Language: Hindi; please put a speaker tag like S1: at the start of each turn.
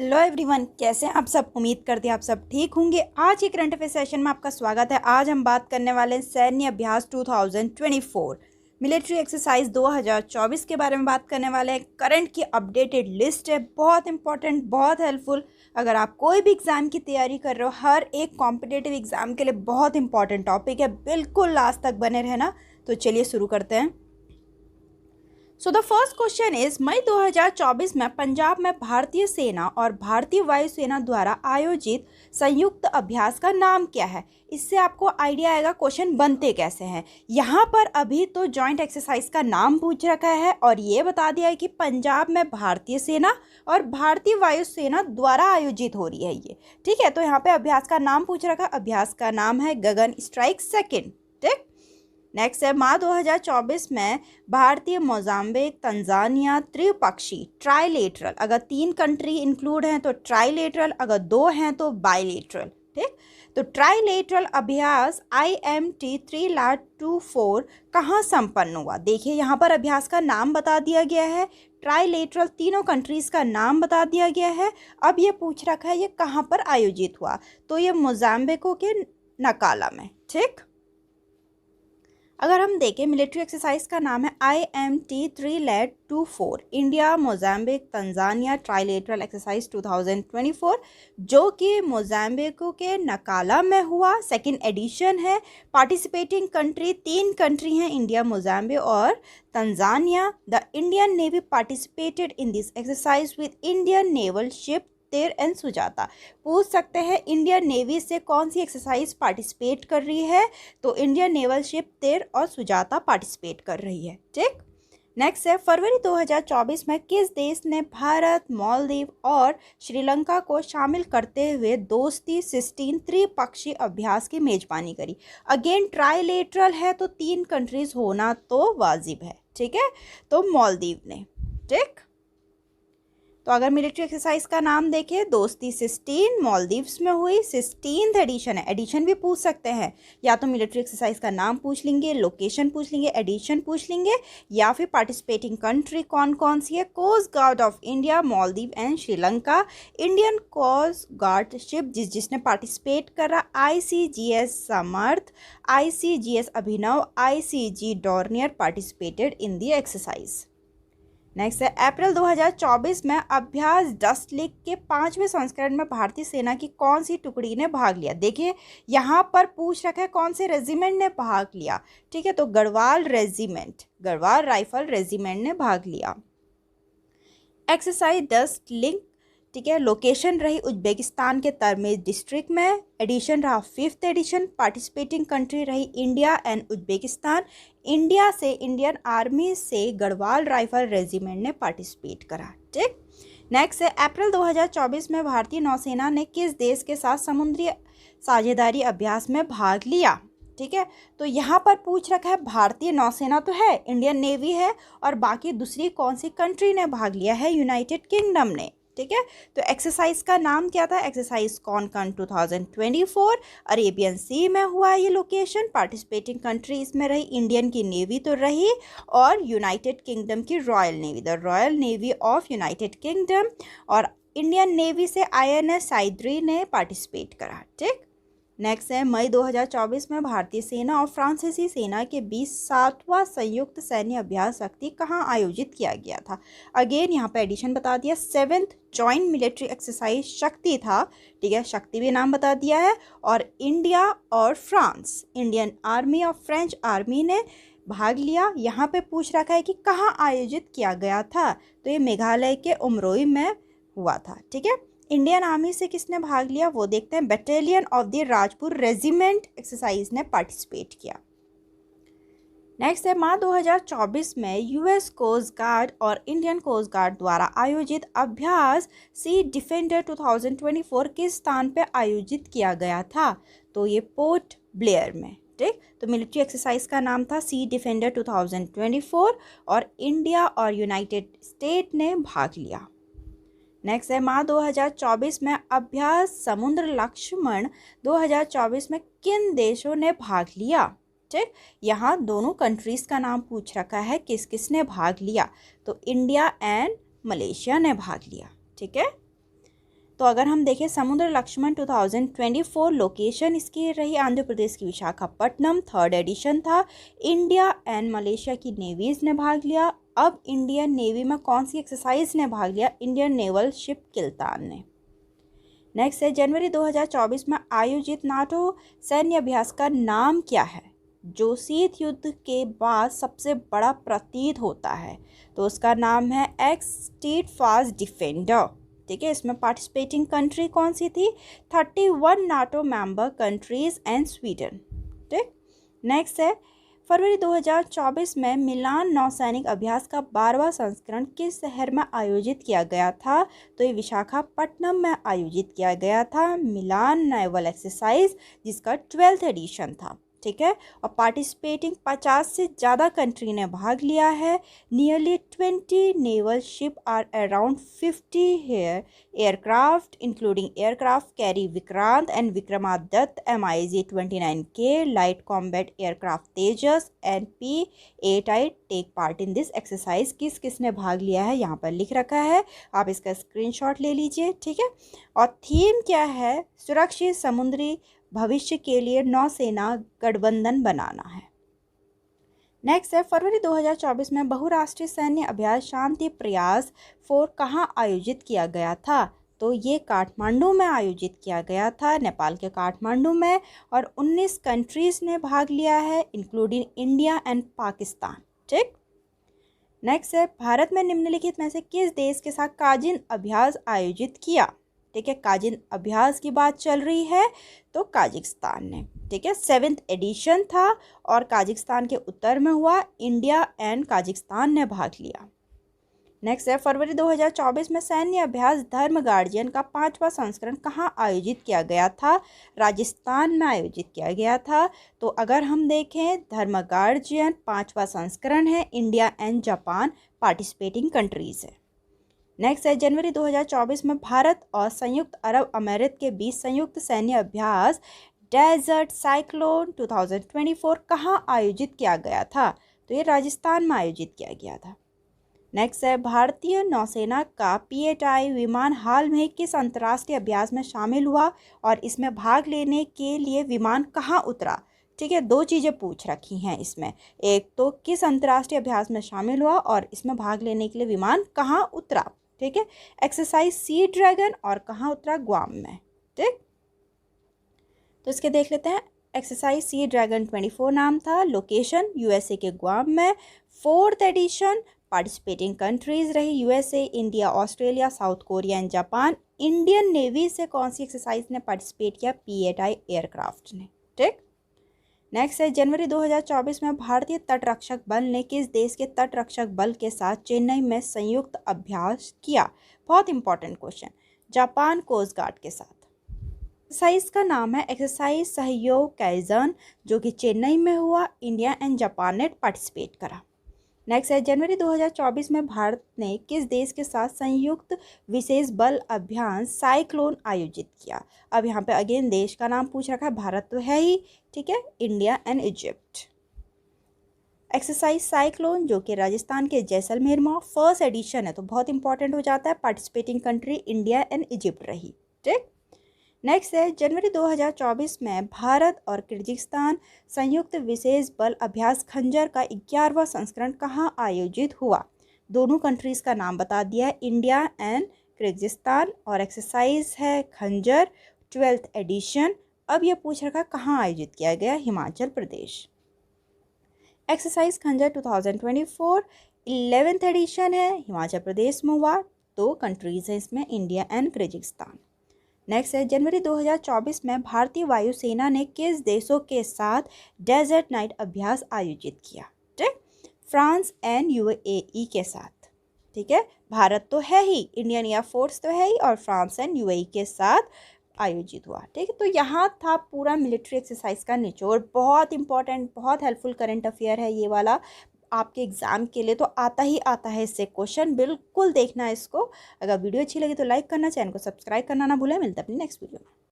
S1: हेलो एवरीवन, कैसे हैं आप सब। उम्मीद करते हैं आप सब ठीक होंगे। आज के करंट अफेयर सेशन में आपका स्वागत है। आज हम बात करने वाले हैं सैन्य अभ्यास 2024 मिलिट्री एक्सरसाइज 2024 के बारे में बात करने वाले हैं। करंट की अपडेटेड लिस्ट है, बहुत इंपॉर्टेंट, बहुत हेल्पफुल। अगर आप कोई भी एग्ज़ाम की तैयारी कर रहे हो, हर एक कॉम्पिटेटिव एग्ज़ाम के लिए बहुत इंपॉर्टेंट टॉपिक है। बिल्कुल लास्ट तक बने रहना। तो चलिए शुरू करते हैं। So the first question is, May 2024 में पंजाब में भारतीय सेना और भारतीय वायुसेना द्वारा आयोजित संयुक्त अभ्यास का नाम क्या है। इससे आपको आइडिया आएगा क्वेश्चन बनते कैसे हैं। यहाँ पर अभी तो जॉइंट एक्सरसाइज का नाम पूछ रखा है और ये बता दिया है कि पंजाब में भारतीय सेना और भारतीय वायुसेना द्वारा आयोजित हो रही है ये। ठीक है, तो यहाँ पे अभ्यास का नाम पूछ रखा है। अभ्यास का नाम है गगन स्ट्राइक सेकेंड। ठीक, नेक्स्ट है, मार्च 2024 में भारतीय मोजाम्बिक तंजानिया त्रिपक्षीय ट्राइलेटरल, अगर 3 कंट्री इंक्लूड हैं तो ट्राइलेटरल, अगर 2 हैं तो बाइलेटरल। ठीक, तो ट्राइलेटरल अभ्यास IMT 3-24 कहाँ संपन्न हुआ। देखिए यहाँ पर अभ्यास का नाम बता दिया गया है, ट्राइलेटरल तीनों कंट्रीज का नाम बता दिया गया है। अब ये पूछ रखा है ये कहाँ पर आयोजित हुआ, तो ये मोजाम्बिको के नकाला में। ठीक, अगर हम देखें मिलिट्री एक्सरसाइज का नाम है IMT 3-24 India Mozambique Tanzania trilateral exercise 2024, जो कि मोजाम्बिको के नकाला में हुआ। सेकंड एडिशन है। पार्टिसिपेटिंग कंट्री 3 कंट्री हैं, इंडिया, मोजाम्बिक और Tanzania. The Indian navy participated in this exercise with Indian naval ship तेर एंड सुजाता। पूछ सकते हैं इंडियन नेवी से कौन सी एक्सरसाइज पार्टिसिपेट कर रही है, तो इंडियन नेवल शिप तेर और सुजाता पार्टिसिपेट कर रही है। ठीक, नेक्स्ट है, फरवरी 2024 में किस देश ने भारत, मालदीव और श्रीलंका को शामिल करते हुए दोस्ती सिस्टीन त्रिपक्षीय अभ्यास की मेजबानी करी। अगेन ट्राइलेटरल है तो 3 कंट्रीज होना तो वाजिब है। ठीक है, तो मालदीव ने। ठीक, तो अगर मिलिट्री एक्सरसाइज का नाम देखें, दोस्ती सिस्टीन मालदीव्स में हुई। 16th एडिशन है। एडिशन भी पूछ सकते हैं, या तो मिलिट्री एक्सरसाइज का नाम पूछ लेंगे, लोकेशन पूछ लेंगे, एडिशन पूछ लेंगे, या फिर पार्टिसिपेटिंग कंट्री कौन कौन सी है। Coast guard of India, Maldives and Sri Lanka. Indian coast guard ship जिसने पार्टिसिपेट करा, ICGS Samarth, ICGS Abhinav, ICG Dornier participated in the exercise. Next है, अप्रैल 2024 में अभ्यास डस्ट लीग के 5वें संस्करण में भारतीय सेना की कौन सी टुकड़ी ने भाग लिया। देखिए यहाँ पर पूछ रखा है कौन से रेजिमेंट ने भाग लिया। ठीक है, तो Garhwal regiment, Garhwal rifle regiment ने भाग लिया। एक्सरसाइज डस्ट लीग, ठीक है, लोकेशन रही उज्बेकिस्तान के तरमेज डिस्ट्रिक्ट में। एडिशन रहा 5th एडिशन। पार्टिसिपेटिंग कंट्री रही इंडिया एंड उज्बेकिस्तान। इंडिया से, इंडियन आर्मी से गढ़वाल राइफल रेजिमेंट ने पार्टिसिपेट करा। ठीक, नेक्स्ट है, अप्रैल 2024 में भारतीय नौसेना ने किस देश के साथ समुद्री साझेदारी अभ्यास में भाग लिया। ठीक है, तो यहाँ पर पूछ रखा है भारतीय नौसेना तो है, इंडियन नेवी है, और बाकी दूसरी कौन सी कंट्री ने भाग लिया है, यूनाइटेड किंगडम ने। ठीक है, तो एक्सरसाइज का नाम क्या था, एक्सरसाइज कॉनकन 2024, अरेबियन सी में हुआ ये लोकेशन। पार्टिसिपेटिंग कंट्री इसमें रही, इंडियन की नेवी तो रही, और यूनाइटेड किंगडम की royal navy, the royal navy of United kingdom, और इंडियन नेवी से INS साइद्री ने पार्टिसिपेट करा। ठीक, नेक्स्ट है, मई 2024 में भारतीय सेना और फ्रांसीसी सेना के बीच 7वां संयुक्त सैन्य अभ्यास शक्ति कहाँ आयोजित किया गया था। अगेन यहाँ पे एडिशन बता दिया, 7th जॉइंट मिलिट्री एक्सरसाइज शक्ति था। ठीक है, शक्ति भी नाम बता दिया है, और इंडिया और फ्रांस, इंडियन आर्मी और फ्रेंच आर्मी ने भाग लिया। यहाँ पे पूछ रखा है कि कहाँ आयोजित किया गया था, तो ये मेघालय के उमरोई में हुआ था। ठीक है, इंडियन आर्मी से किसने भाग लिया वो देखते हैं, battalion of the Rajpur regiment exercise ने पार्टिसिपेट किया। नेक्स्ट है, मार्च 2024 में US कोस्ट गार्ड और इंडियन कोस्ट गार्ड द्वारा आयोजित अभ्यास सी डिफेंडर 2024 किस स्थान पर आयोजित किया गया था, तो ये पोर्ट ब्लेयर में। ठीक, तो मिलिट्री एक्सरसाइज का नाम था सी डिफेंडर 2024, और इंडिया और यूनाइटेड स्टेट ने भाग लिया। नेक्स्ट है, मार्च 2024 में अभ्यास समुद्र लक्ष्मण 2024 में किन देशों ने भाग लिया। ठीक, यहाँ दोनों कंट्रीज़ का नाम पूछ रखा है, किस किस ने भाग लिया, तो इंडिया एंड मलेशिया ने भाग लिया। ठीक है, तो अगर हम देखें समुद्र लक्ष्मण 2024, लोकेशन इसकी रही आंध्र प्रदेश की विशाखापट्टनम, 3rd एडिशन था। इंडिया एंड मलेशिया की नेवीज ने भाग लिया। अब इंडियन नेवी में कौन सी एक्सरसाइज ने भाग लिया? इंडियन नेवल शिप किल्तान ने। नेक्स्ट है जनवरी 2024 में आयोजित नाटो सैन्य अभ्यास का नाम क्या है जो शीत युद्ध के बाद सबसे बड़ा प्रतीत होता है? तो उसका नाम है एक्स स्टीडफास्ट डिफेंडर। ठीक है, इसमें पार्टिसिपेटिंग कंट्री कौन सी थी? 31 NATO member countries and Sweden. ठीक, नेक्स्ट है फरवरी 2024 में मिलान नौसैनिक अभ्यास का 12वां संस्करण किस शहर में आयोजित किया गया था? तो ये विशाखापट्टनम में आयोजित किया गया था मिलान नेवल एक्सरसाइज, जिसका 12th एडिशन था। ठीक है, और पार्टिसिपेटिंग 50 से ज़्यादा कंट्री ने भाग लिया है। Nearly 20 naval ship are around 50 aircraft including aircraft carry Vikrant and Vikramaditya MiG-29K light combat aircraft Tejas and P-8I take part in this exercise. किस किस ने भाग लिया है यहाँ पर लिख रखा है, आप इसका स्क्रीनशॉट ले लीजिए। ठीक है, और थीम क्या है? सुरक्षित समुद्री भविष्य के लिए नौसेना गठबंधन बनाना है। नेक्स्ट है फरवरी 2024 में बहुराष्ट्रीय सैन्य अभ्यास शांति प्रयास 4 कहाँ आयोजित किया गया था? तो ये काठमांडू में आयोजित किया गया था, नेपाल के काठमांडू में, और 19 कंट्रीज ने भाग लिया है इंक्लूडिंग इंडिया एंड पाकिस्तान। ठीक, नेक्स्ट है भारत में निम्नलिखित में से किस देश के साथ काजिन अभ्यास आयोजित किया? ठीक है, काजिन अभ्यास की बात चल रही है तो काजिकिस्तान ने। ठीक है, 7th एडिशन था और काजिकिस्तान के उत्तर में हुआ। इंडिया एंड काजिकिस्तान ने भाग लिया। नेक्स्ट है फरवरी 2024 में सैन्य अभ्यास धर्म गार्जियन का 5वां संस्करण कहाँ आयोजित किया गया था? राजस्थान में आयोजित किया गया था। तो अगर हम देखें धर्म गार्जियन 5वां संस्करण है, India and Japan participating countries है। नेक्स्ट है जनवरी 2024 में भारत और संयुक्त अरब अमीरात के बीच संयुक्त सैन्य अभ्यास डेजर्ट साइक्लोन 2024 कहाँ आयोजित किया गया था? तो ये राजस्थान में आयोजित किया गया था। नेक्स्ट है भारतीय नौसेना का P-8I विमान हाल में किस अंतर्राष्ट्रीय अभ्यास में शामिल हुआ और इसमें भाग लेने के लिए विमान कहाँ उतरा? ठीक है, 2 चीज़ें पूछ रखी हैं इसमें, एक तो किस अंतर्राष्ट्रीय अभ्यास में शामिल हुआ और इसमें भाग लेने के लिए विमान कहाँ उतरा। ठीक है, एक्सरसाइज सी ड्रैगन और कहाँ उतरा? ग्वाम में। ठीक, तो इसके देख लेते हैं। एक्सरसाइज सी ड्रैगन 24 नाम था, लोकेशन USA के ग्वाम में, 4th एडिशन, पार्टिसिपेटिंग कंट्रीज रही USA, India, Australia, south Korea and Japan. Indian navy से कौन सी एक्सरसाइज ने पार्टिसिपेट किया? P-8I एयरक्राफ्ट ने। ठीक, नेक्स्ट है जनवरी 2024 में भारतीय तटरक्षक बल ने किस देश के तटरक्षक बल के साथ चेन्नई में संयुक्त अभ्यास किया? बहुत important question. Japan coast guard के साथ। एक्सरसाइज का नाम है एक्सरसाइज सहयोग काइजन, जो कि चेन्नई में हुआ। इंडिया एंड जापान ने पार्टिसिपेट करा। नेक्स्ट है जनवरी 2024 में भारत ने किस देश के साथ संयुक्त विशेष बल अभियान साइक्लोन आयोजित किया? अब यहाँ पे अगेन देश का नाम पूछ रखा है, भारत तो है ही। ठीक है, India and Egypt. Exercise cyclone जो कि राजस्थान के जैसलमेर में 1st एडिशन है, तो बहुत इंपॉर्टेंट हो जाता है। Participating country India and Egypt रही। ठीक, नेक्स्ट है जनवरी 2024 में भारत और किर्गिस्तान संयुक्त विशेष बल अभ्यास खंजर का 11वां संस्करण कहाँ आयोजित हुआ? दोनों कंट्रीज़ का नाम बता दिया है, इंडिया एंड किर्गिस्तान, और एक्सरसाइज है खंजर 12th एडिशन। अब यह पूछ रखा कहाँ आयोजित किया गया? हिमाचल प्रदेश। एक्सरसाइज खंजर 2024 11th एडिशन है, हिमाचल प्रदेश में हुआ। 2 कंट्रीज हैं इसमें, इंडिया एंड किर्गिस्तान। नेक्स्ट है जनवरी 2024 में भारतीय वायुसेना ने किस देशों के साथ डेजर्ट नाइट अभ्यास आयोजित किया? ठीक, फ्रांस एंड UAE के साथ। ठीक है, भारत तो है ही, इंडियन एयरफोर्स तो है ही, और फ्रांस एंड UAE के साथ आयोजित हुआ। ठीक है, तो यहाँ था पूरा मिलिट्री एक्सरसाइज का निचोड़। बहुत इंपॉर्टेंट, बहुत हेल्पफुल करंट अफेयर है ये वाला आपके एग्जाम के लिए, तो आता ही आता है इससे क्वेश्चन, बिल्कुल देखना है इसको। अगर वीडियो अच्छी लगी तो लाइक करना, चैनल को सब्सक्राइब करना ना भूलें। मिलते हैं अपनी नेक्स्ट वीडियो में।